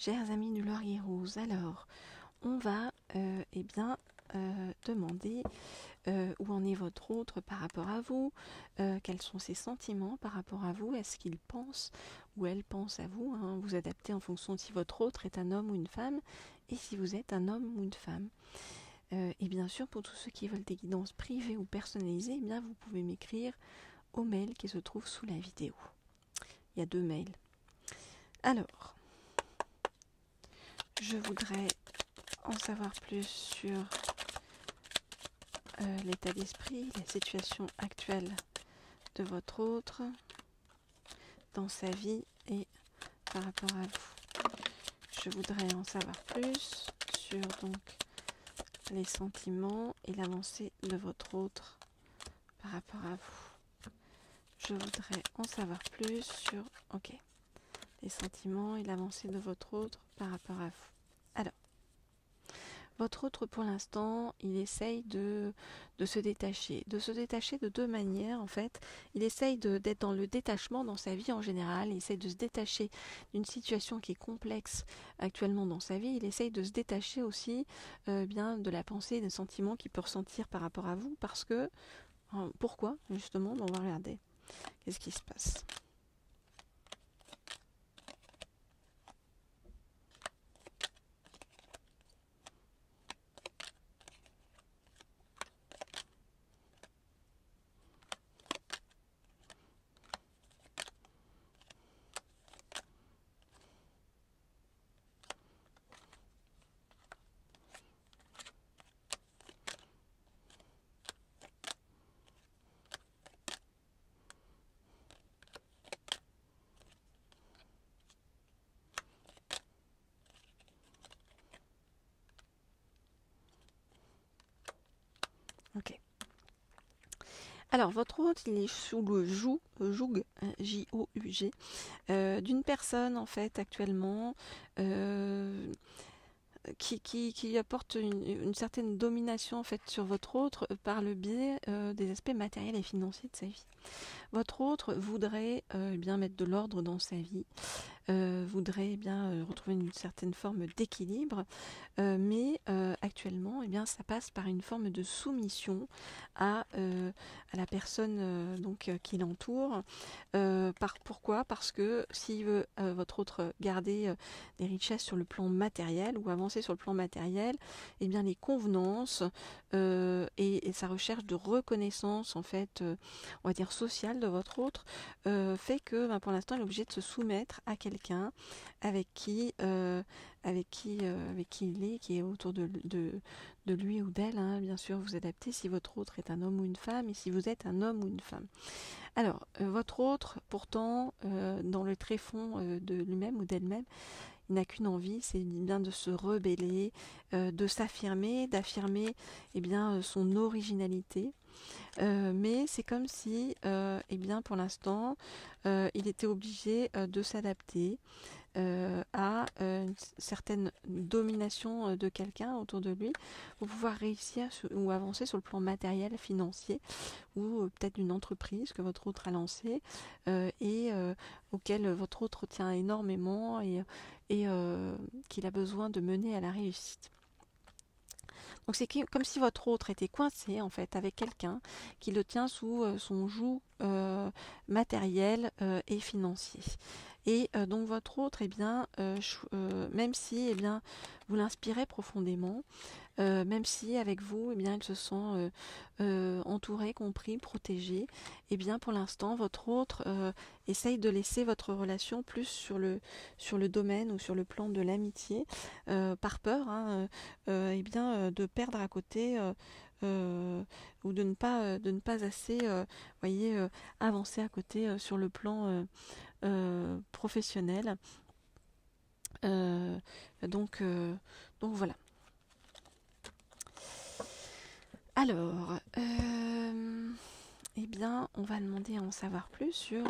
Chers amis du Laurier Rose, alors on va demander où en est votre autre par rapport à vous, quels sont ses sentiments par rapport à vous, est-ce qu'il pense ou elle pense à vous, hein, vous adaptez en fonction de si votre autre est un homme ou une femme et si vous êtes un homme ou une femme. Et bien sûr, pour tous ceux qui veulent des guidances privées ou personnalisées, eh bien vous pouvez m'écrire au mail qui se trouve sous la vidéo. Il y a 2 mails. Alors, je voudrais en savoir plus sur l'état d'esprit, la situation actuelle de votre autre dans sa vie et par rapport à vous. Je voudrais en savoir plus sur donc les sentiments et l'avancée de votre autre par rapport à vous. Je voudrais en savoir plus sur les sentiments et l'avancée de votre autre par rapport à vous. Alors, votre autre, pour l'instant, il essaye de se détacher. De se détacher de 2 manières, en fait. Il essaye d'être dans le détachement dans sa vie en général. Il essaye de se détacher d'une situation qui est complexe actuellement dans sa vie. Il essaye de se détacher aussi de la pensée et des sentiments qu'il peut ressentir par rapport à vous. Parce que, pourquoi, justement, on va regarder. Qu'est-ce qui se passe ? Ok. Alors, votre autre, il est sous le joug, J-O-U-G, d'une personne, en fait, actuellement, qui apporte une certaine domination, en fait, sur votre autre par le biais des aspects matériels et financiers de sa vie. Votre autre voudrait bien mettre de l'ordre dans sa vie, voudrait retrouver une certaine forme d'équilibre, mais actuellement, ça passe par une forme de soumission à la personne qui l'entoure. Pourquoi ? Parce que s'il veut votre autre garder des richesses sur le plan matériel ou avancer sur le plan matériel, les convenances et sa recherche de reconnaissance, en fait, on va dire sociale de votre autre, fait que pour l'instant, il est obligé de se soumettre à quelqu'un avec qui il est, qui est autour de lui ou d'elle, hein. Bien sûr, vous adaptez si votre autre est un homme ou une femme et si vous êtes un homme ou une femme. Alors, votre autre, pourtant, dans le tréfonds de lui-même ou d'elle-même, il n'a qu'une envie, c'est bien de se rebeller, de s'affirmer, d'affirmer son originalité. Mais c'est comme si, pour l'instant, il était obligé de s'adapter à une certaine domination de quelqu'un autour de lui pour pouvoir réussir ou avancer sur le plan matériel, financier, ou peut-être d'une entreprise que votre autre a lancée et auquel votre autre tient énormément et qu'il a besoin de mener à la réussite. Donc c'est comme si votre autre était coincé en fait avec quelqu'un qui le tient sous son joug matériel et financier. Et donc votre autre, même si vous l'inspirez profondément, même si avec vous, il se sent entouré, compris, protégé, pour l'instant, votre autre essaye de laisser votre relation plus sur le domaine ou sur le plan de l'amitié, par peur de perdre à côté ou de ne pas assez avancer à côté sur le plan professionnel. Donc voilà. Alors, on va demander à en savoir plus sur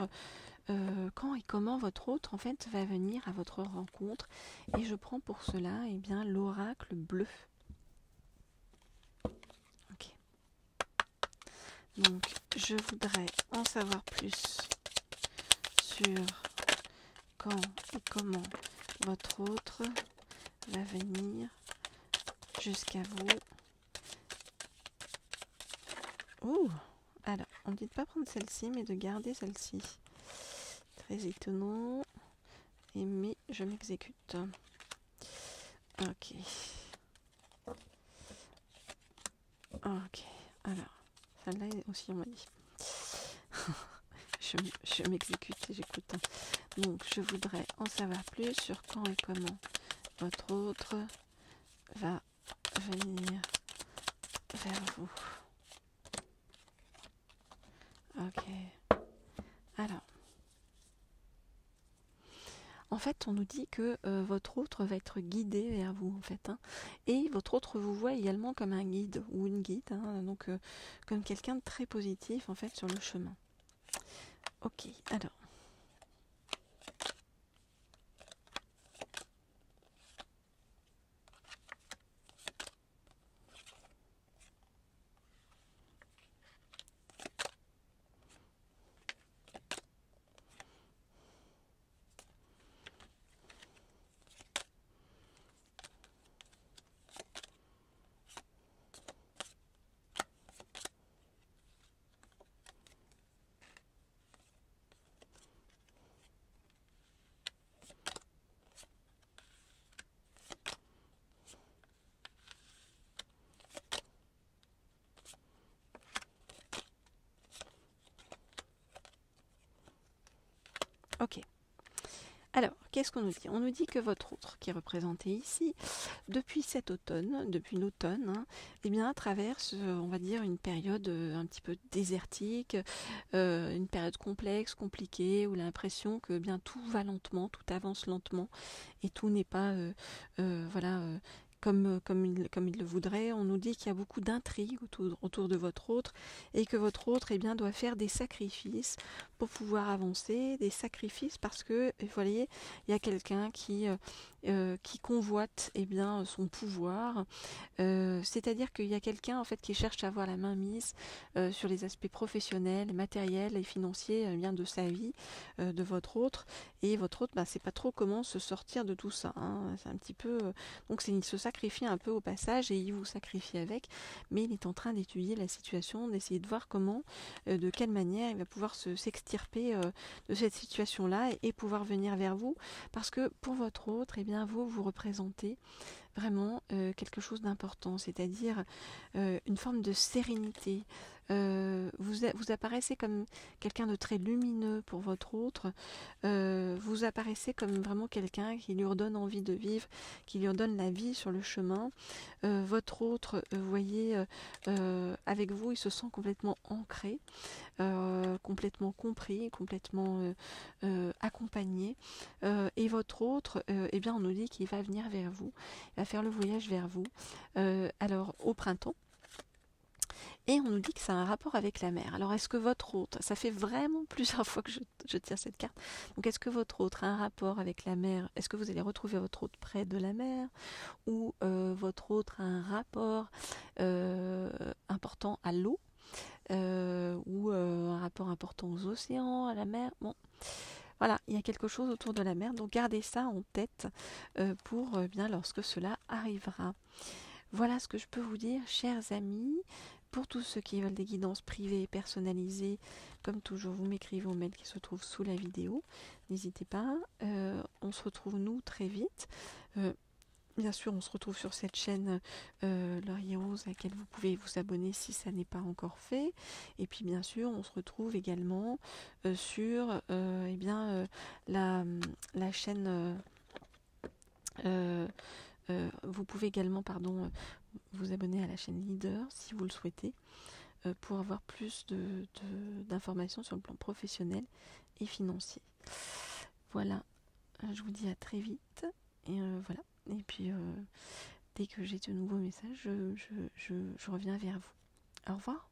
quand et comment votre autre en fait va venir à votre rencontre. Et je prends pour cela l'oracle bleu. Ok. Donc, je voudrais en savoir plus sur quand et comment votre autre va venir jusqu'à vous. Ouh, alors, on ne dit de pas prendre celle-ci, mais de garder celle-ci. Très étonnant. Mais je m'exécute. Ok. Ok. Alors, celle-là aussi, on m'a dit. je m'exécute et j'écoute. Donc, je voudrais en savoir plus sur quand et comment votre autre va venir vers vous. Ok. Alors, en fait, on nous dit que votre autre va être guidé vers vous, en fait. Hein, et votre autre vous voit également comme un guide ou une guide, hein, donc comme quelqu'un de très positif, en fait, sur le chemin. Ok, alors. Ok. Alors, qu'est-ce qu'on nous dit? On nous dit que votre autre, qui est représenté ici, depuis cet automne, depuis l'automne, hein, eh bien, traverse, on va dire, une période un petit peu désertique, une période complexe, compliquée, où l'impression que bien tout va lentement, tout avance lentement, et tout n'est pas, voilà. Comme il le voudrait. On nous dit qu'il y a beaucoup d'intrigues autour de votre autre et que votre autre, eh bien, doit faire des sacrifices pour pouvoir avancer, des sacrifices parce que, vous voyez, il y a quelqu'un qui convoite, eh bien, son pouvoir. C'est-à-dire qu'il y a quelqu'un en fait qui cherche à avoir la main mise sur les aspects professionnels, matériels et financiers bien de sa vie, de votre autre. Et votre autre, c'est pas trop comment se sortir de tout ça. Hein. C'est un petit peu, donc il se sacrifie un peu au passage et il vous sacrifie avec. Mais il est en train d'étudier la situation, d'essayer de voir comment, de quelle manière il va pouvoir s'extirper de cette situation-là et pouvoir venir vers vous. Parce que pour votre autre, eh bien vous représentez vraiment quelque chose d'important, c'est-à-dire une forme de sérénité. Vous apparaissez comme quelqu'un de très lumineux pour votre autre. Vous apparaissez comme vraiment quelqu'un qui lui redonne envie de vivre, qui lui redonne la vie sur le chemin. Votre autre, vous voyez, avec vous, il se sent complètement ancré, complètement compris, complètement accompagné. Et votre autre, eh bien, on nous dit qu'il va venir vers vous, il va faire le voyage vers vous. Alors, au printemps. Et on nous dit que ça a un rapport avec la mer. Alors, est-ce que votre autre, ça fait vraiment plusieurs fois que je tire cette carte, donc est-ce que votre autre a un rapport avec la mer? Est-ce que vous allez retrouver votre autre près de la mer? Ou votre autre a un rapport important à l'eau? Ou un rapport important aux océans, à la mer? Bon, voilà, il y a quelque chose autour de la mer, donc gardez ça en tête pour bien lorsque cela arrivera. Voilà ce que je peux vous dire, chers amis. Pour tous ceux qui veulent des guidances privées et personnalisées, comme toujours, vous m'écrivez au mail qui se trouve sous la vidéo. N'hésitez pas. On se retrouve, nous, très vite. Bien sûr, on se retrouve sur cette chaîne Laurier Rose à laquelle vous pouvez vous abonner si ça n'est pas encore fait. Et puis, bien sûr, on se retrouve également sur eh bien, la chaîne... vous pouvez également vous abonner à la chaîne Leader si vous le souhaitez pour avoir plus d'informations sur le plan professionnel et financier. Voilà, je vous dis à très vite et voilà. Et puis dès que j'ai de nouveaux messages, je reviens vers vous. Au revoir.